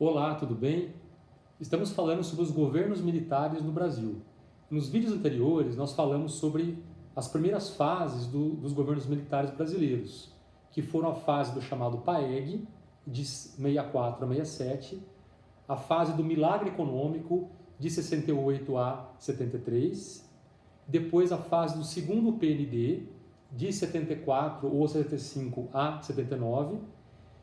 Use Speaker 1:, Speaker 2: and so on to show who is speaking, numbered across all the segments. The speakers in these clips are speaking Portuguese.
Speaker 1: Olá, tudo bem? Estamos falando sobre os governos militares no Brasil. Nos vídeos anteriores, nós falamos sobre as primeiras fases dos governos militares brasileiros, que foram a fase do chamado PAEG, de 64 a 67, a fase do milagre econômico, de 68 a 73, depois a fase do segundo PND, de 74 ou 75 a 79,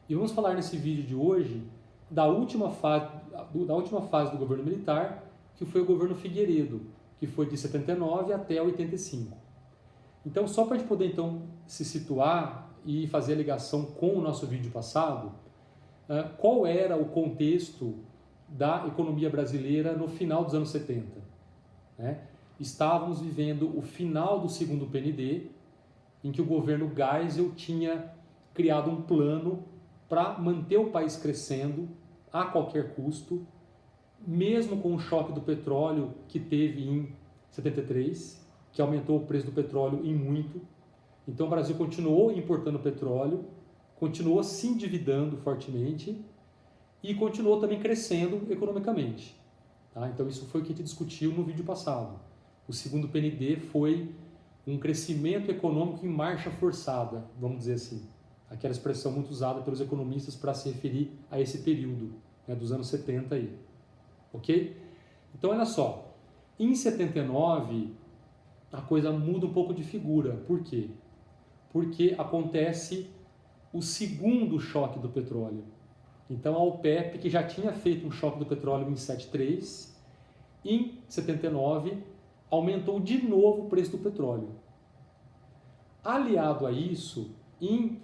Speaker 1: e vamos falar nesse vídeo de hoje da última fase do governo militar, que foi o governo Figueiredo, que foi de 79 até 85. Então, só para a gente poder então se situar e fazer a ligação com o nosso vídeo passado, qual era o contexto da economia brasileira no final dos anos 70? Estávamos vivendo o final do segundo PND, em que o governo Geisel tinha criado um plano para manter o país crescendo a qualquer custo, mesmo com o choque do petróleo que teve em 73, que aumentou o preço do petróleo em muito. Então o Brasil continuou importando petróleo, continuou se endividando fortemente e continuou também crescendo economicamente. Então isso foi o que a gente discutiu no vídeo passado. O segundo PND foi um crescimento econômico em marcha forçada, vamos dizer assim. Aquela expressão muito usada pelos economistas para se referir a esse período, dos anos 70 aí. Ok? Então, olha só. Em 79, a coisa muda um pouco de figura. Por quê? Porque acontece o segundo choque do petróleo. Então, a OPEP, que já tinha feito um choque do petróleo em 73, em 79, aumentou de novo o preço do petróleo. Aliado a isso, em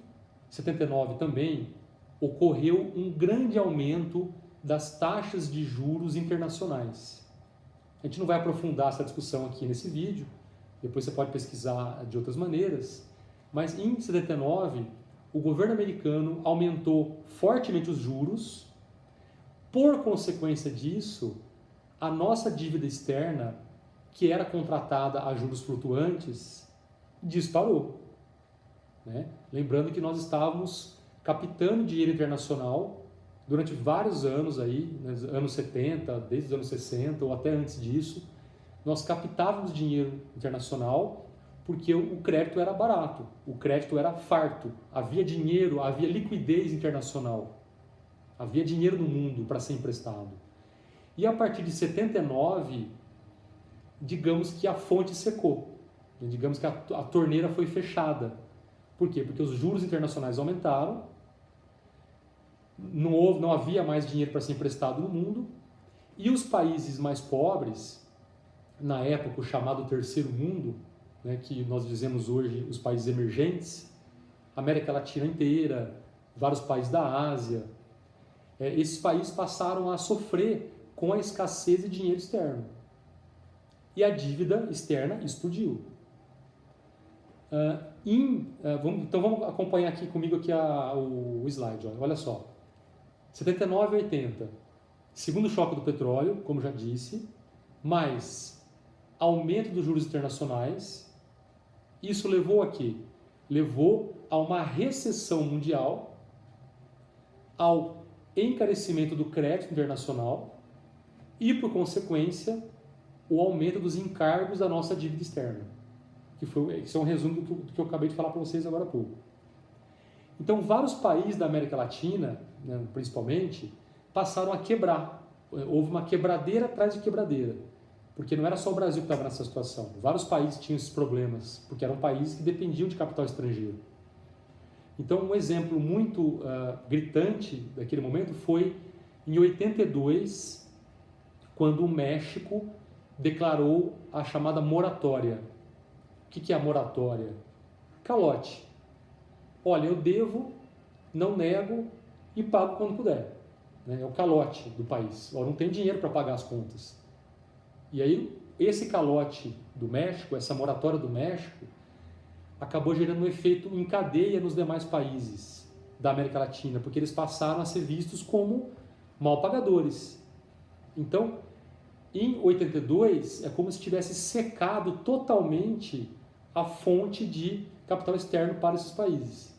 Speaker 1: 79 também, ocorreu um grande aumento das taxas de juros internacionais. A gente não vai aprofundar essa discussão aqui nesse vídeo, depois você pode pesquisar de outras maneiras, mas em 79, o governo americano aumentou fortemente os juros. Por consequência disso, a nossa dívida externa, que era contratada a juros flutuantes, disparou. Lembrando que nós estávamos captando dinheiro internacional durante vários anos aí, nos anos 70, desde os anos 60 ou até antes disso, nós captávamos dinheiro internacional porque o crédito era barato, o crédito era farto, havia dinheiro, havia liquidez internacional, havia dinheiro no mundo para ser emprestado. E a partir de 79, digamos que a fonte secou, digamos que a torneira foi fechada. Por quê? Porque os juros internacionais aumentaram, não havia mais dinheiro para ser emprestado no mundo, e os países mais pobres, na época o chamado terceiro mundo, que nós dizemos hoje os países emergentes, América Latina inteira, vários países da Ásia, esses países passaram a sofrer com a escassez de dinheiro externo. E a dívida externa explodiu. Então vamos acompanhar aqui comigo aqui o slide. Olha só. 79 e 80. Segundo choque do petróleo, como já disse, mais aumento dos juros internacionais. Isso levou a quê? Levou a uma recessão mundial, ao encarecimento do crédito internacional e, por consequência, o aumento dos encargos da nossa dívida externa. Isso é um resumo do que eu acabei de falar para vocês agora há pouco. Então, vários países da América Latina, principalmente, passaram a quebrar. Houve uma quebradeira atrás de quebradeira. Porque não era só o Brasil que estava nessa situação. Vários países tinham esses problemas, porque eram países que dependiam de capital estrangeiro. Então, um exemplo muito gritante daquele momento foi em 82, quando o México declarou a chamada moratória. O que é a moratória? Calote. Olha, eu devo, não nego e pago quando puder. É o calote do país. Eu não tenho dinheiro para pagar as contas. E aí, esse calote do México, essa moratória do México, acabou gerando um efeito em cadeia nos demais países da América Latina, porque eles passaram a ser vistos como mal pagadores. Então, em 82, é como se tivesse secado totalmente a fonte de capital externo para esses países.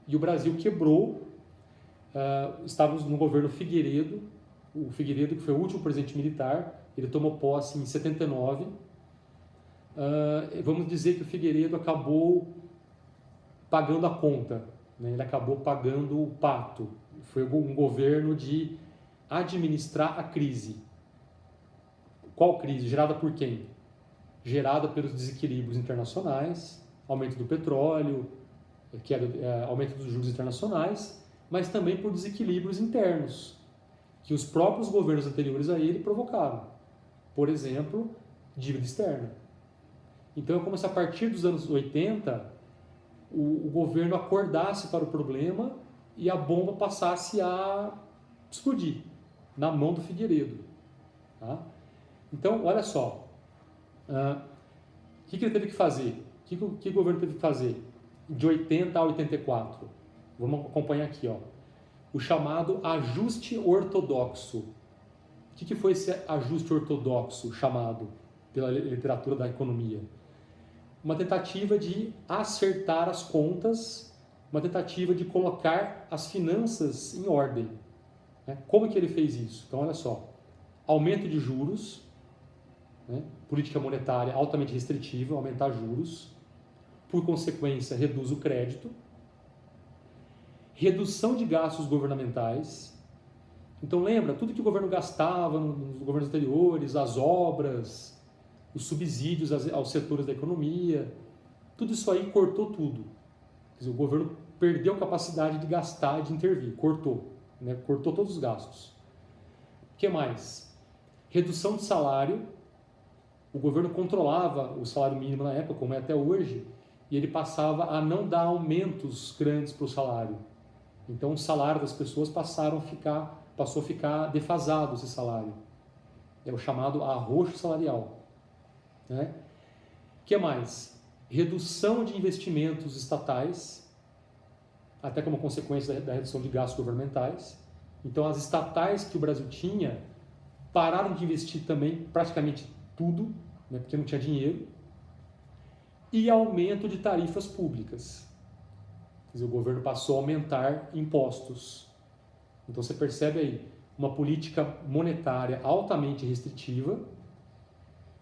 Speaker 1: E o Brasil quebrou estávamos no governo Figueiredo, o Figueiredo, que foi o último presidente militar, ele tomou posse em 79. Vamos dizer que o Figueiredo acabou pagando a conta, né? Ele acabou pagando o pato. Foi um governo de administrar a crise. Qual crise? Gerada por quem? Gerada pelos desequilíbrios internacionais, aumento do petróleo, aumento dos juros internacionais, mas também por desequilíbrios internos, que os próprios governos anteriores a ele provocaram. Por exemplo, dívida externa. Então é como se a partir dos anos 80 o governo acordasse para o problema e a bomba passasse a explodir na mão do Figueiredo. Tá? Então, olha só, o que ele teve que fazer? O que o governo teve que fazer de 80 a 84? Vamos acompanhar aqui, ó. O chamado ajuste ortodoxo. O que foi esse ajuste ortodoxo chamado pela literatura da economia? Uma tentativa de acertar as contas, uma tentativa de colocar as finanças em ordem. Né? Como que ele fez isso? Então, olha só, aumento de juros, né? Política monetária altamente restritiva, aumentar juros, por consequência, reduz o crédito, redução de gastos governamentais. Então, lembra, tudo que o governo gastava nos governos anteriores, as obras, os subsídios aos setores da economia, tudo isso aí cortou tudo. Quer dizer, o governo perdeu a capacidade de gastar e de intervir, cortou, né? Cortou todos os gastos. O que mais? Redução de salário. O governo controlava o salário mínimo na época, como é até hoje, e ele passava a não dar aumentos grandes para o salário. Então o salário das pessoas passou a ficar defasado esse salário. É o chamado arroxo salarial. Né? O que mais? Redução de investimentos estatais, até como consequência da redução de gastos governamentais. Então as estatais que o Brasil tinha pararam de investir também praticamente tudo, né, porque não tinha dinheiro. E aumento de tarifas públicas. Quer dizer, o governo passou a aumentar impostos. Então você percebe aí uma política monetária altamente restritiva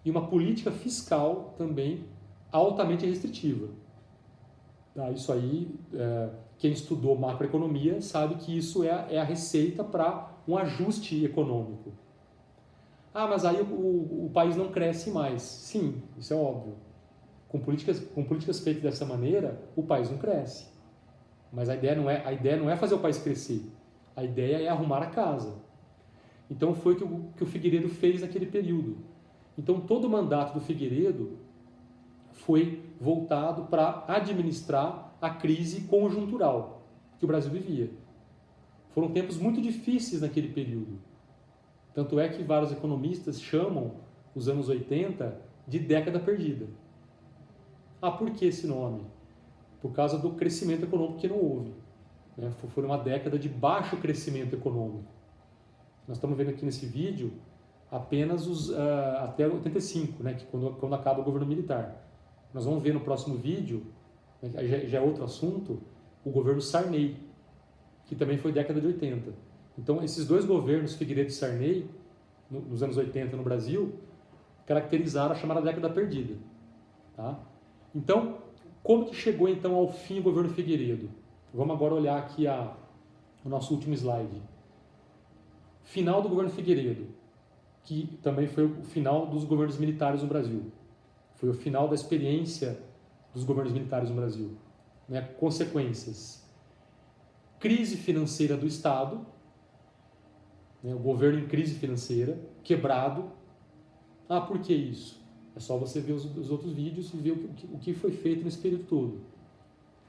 Speaker 1: e uma política fiscal também altamente restritiva. Tá? Isso aí, quem estudou macroeconomia sabe que isso é a receita para um ajuste econômico. Ah, mas aí o país não cresce mais. Sim, isso é óbvio. Com políticas feitas dessa maneira, o país não cresce. Mas a ideia não é fazer o país crescer. A ideia é arrumar a casa. Então foi o que o Figueiredo fez naquele período. Então todo o mandato do Figueiredo foi voltado para administrar a crise conjuntural que o Brasil vivia. Foram tempos muito difíceis naquele período. Tanto é que vários economistas chamam os anos 80 de década perdida. Ah, por que esse nome? Por causa do crescimento econômico que não houve. Né? Foi uma década de baixo crescimento econômico. Nós estamos vendo aqui nesse vídeo apenas até 85, né? Que quando acaba o governo militar. Nós vamos ver no próximo vídeo, né, já é outro assunto, o governo Sarney, que também foi década de 80. Então, esses dois governos, Figueiredo e Sarney, nos anos 80 no Brasil, caracterizaram a chamada década perdida. Tá? Então, como que chegou então ao fim o governo Figueiredo? Vamos agora olhar aqui o nosso último slide. Final do governo Figueiredo, que também foi o final dos governos militares no Brasil. Foi o final da experiência dos governos militares no Brasil. Né? Consequências. Crise financeira do Estado, né? O governo em crise financeira, quebrado. Ah, por que isso? É só você ver os outros vídeos e ver o que foi feito nesse período todo.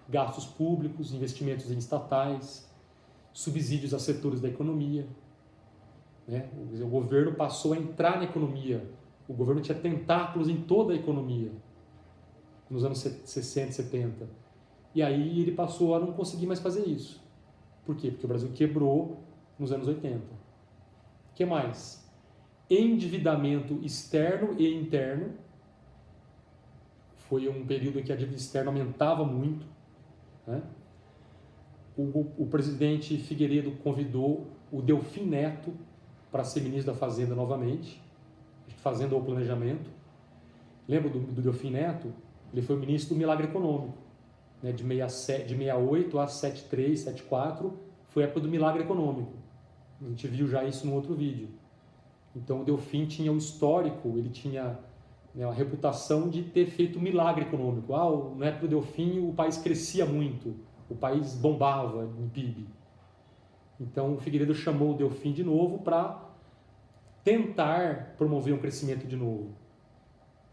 Speaker 1: Gastos públicos, investimentos em estatais, subsídios a setores da economia. Né? O governo passou a entrar na economia. O governo tinha tentáculos em toda a economia, nos anos 60, 70. E aí ele passou a não conseguir mais fazer isso. Por quê? Porque o Brasil quebrou nos anos 80. O que mais? Endividamento externo e interno. Foi um período em que a dívida externa aumentava muito. Né? o presidente Figueiredo convidou o Delfim Neto para ser ministro da Fazenda novamente, Fazenda ou Planejamento. Lembra do Delfim Neto? Ele foi o ministro do Milagre Econômico, né, de 68 a 73, 74, foi a época do Milagre Econômico. A gente viu já isso no outro vídeo. Então o Delfim tinha o histórico, ele tinha, né, a reputação de ter feito um milagre econômico. Na época do Delfim o país crescia muito, o país bombava em PIB. Então o Figueiredo chamou o Delfim de novo para tentar promover um crescimento de novo.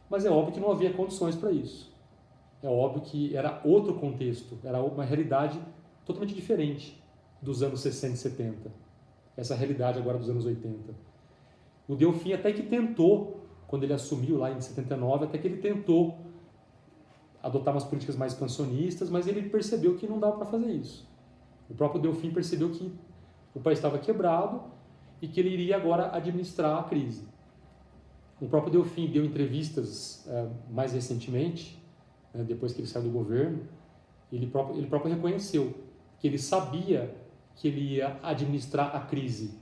Speaker 1: Mas é óbvio que não havia condições para isso. É óbvio que era outro contexto, era uma realidade totalmente diferente dos anos 60 e 70. Essa realidade agora dos anos 80. O Delfim até que tentou, quando ele assumiu lá em 79, até que ele tentou adotar umas políticas mais expansionistas, mas ele percebeu que não dava para fazer isso. O próprio Delfim percebeu que o país estava quebrado e que ele iria agora administrar a crise. O próprio Delfim deu entrevistas mais recentemente, né, depois que ele saiu do governo, ele próprio reconheceu que ele sabia que ele ia administrar a crise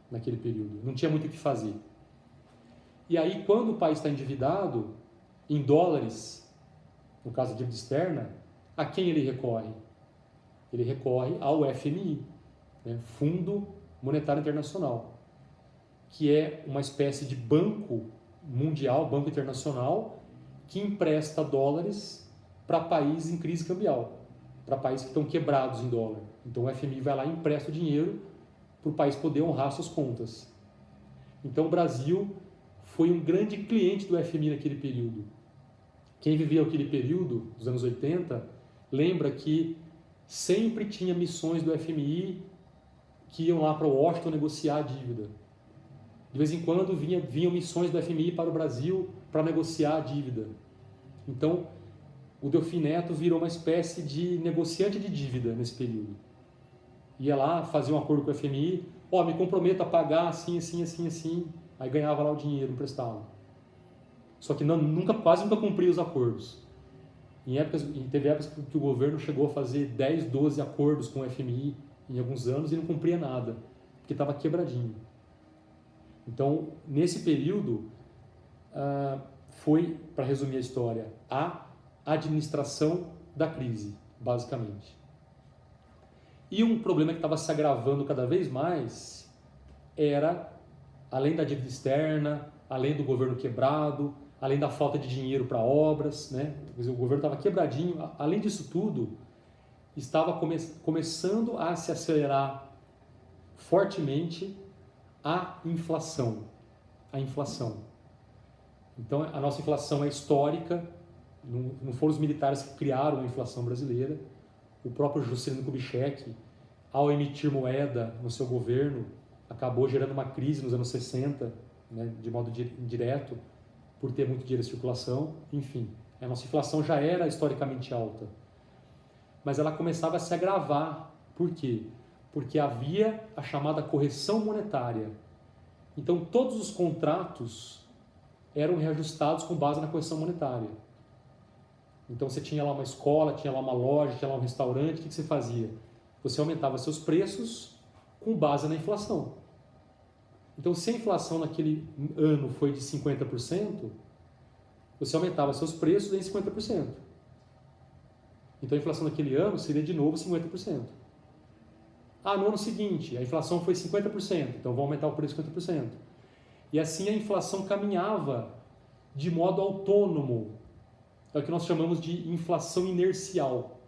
Speaker 1: naquele período, não tinha muito o que fazer. E aí, quando o país está endividado, em dólares, no caso de dívida externa, a quem ele recorre? Ele recorre ao FMI, né, Fundo Monetário Internacional, que é uma espécie de banco mundial, banco internacional, que empresta dólares para países em crise cambial, para países que estão quebrados em dólar. Então o FMI vai lá e empresta o dinheiro para o país poder honrar suas contas. Então o Brasil foi um grande cliente do FMI naquele período. Quem viveu aquele período, dos anos 80, lembra que sempre tinha missões do FMI que iam lá para Washington negociar a dívida. De vez em quando vinham missões do FMI para o Brasil para negociar a dívida. Então, o Delfim Neto virou uma espécie de negociante de dívida nesse período. Ia lá, fazia um acordo com o FMI, me comprometo a pagar assim, assim, assim, assim, aí ganhava lá o dinheiro emprestado. Só que quase nunca cumpria os acordos. Teve épocas que o governo chegou a fazer 10, 12 acordos com o FMI em alguns anos e não cumpria nada, porque estava quebradinho. Então, nesse período, foi, para resumir a história, a administração da crise, basicamente. E um problema que estava se agravando cada vez mais era, além da dívida externa, além do governo quebrado, além da falta de dinheiro para obras, né? Quer dizer, o governo estava quebradinho. Além disso tudo, estava começando a se acelerar fortemente a inflação. Então, a nossa inflação é histórica, não foram os militares que criaram a inflação brasileira. O próprio Juscelino Kubitschek, ao emitir moeda no seu governo, acabou gerando uma crise nos anos 60, né, de modo indireto, por ter muito dinheiro em circulação. Enfim, a nossa inflação já era historicamente alta. Mas ela começava a se agravar. Por quê? Porque havia a chamada correção monetária. Então, todos os contratos eram reajustados com base na correção monetária. Então, você tinha lá uma escola, tinha lá uma loja, tinha lá um restaurante, o que você fazia? Você aumentava seus preços com base na inflação. Então, se a inflação naquele ano foi de 50%, você aumentava seus preços em 50%. Então, a inflação naquele ano seria de novo 50%. No ano seguinte, a inflação foi 50%, então vou aumentar o preço 50%. E assim a inflação caminhava de modo autônomo. É o que nós chamamos de inflação inercial.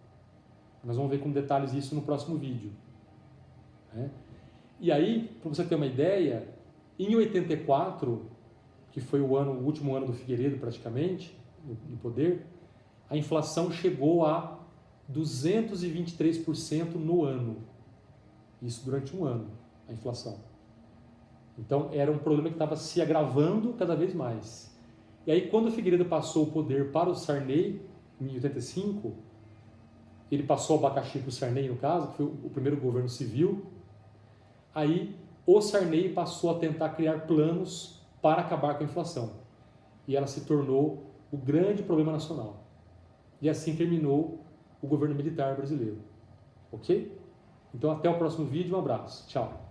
Speaker 1: Nós vamos ver com detalhes isso no próximo vídeo. E aí, para você ter uma ideia, em 84, que foi o último ano do Figueiredo praticamente, no poder, a inflação chegou a 223% no ano. Isso durante um ano, a inflação. Então, era um problema que estava se agravando cada vez mais. E aí, quando o Figueiredo passou o poder para o Sarney, em 85, ele passou o abacaxi para o Sarney, no caso, que foi o primeiro governo civil, aí o Sarney passou a tentar criar planos para acabar com a inflação. E ela se tornou o grande problema nacional. E assim terminou o governo militar brasileiro. Ok? Então até o próximo vídeo, um abraço, tchau.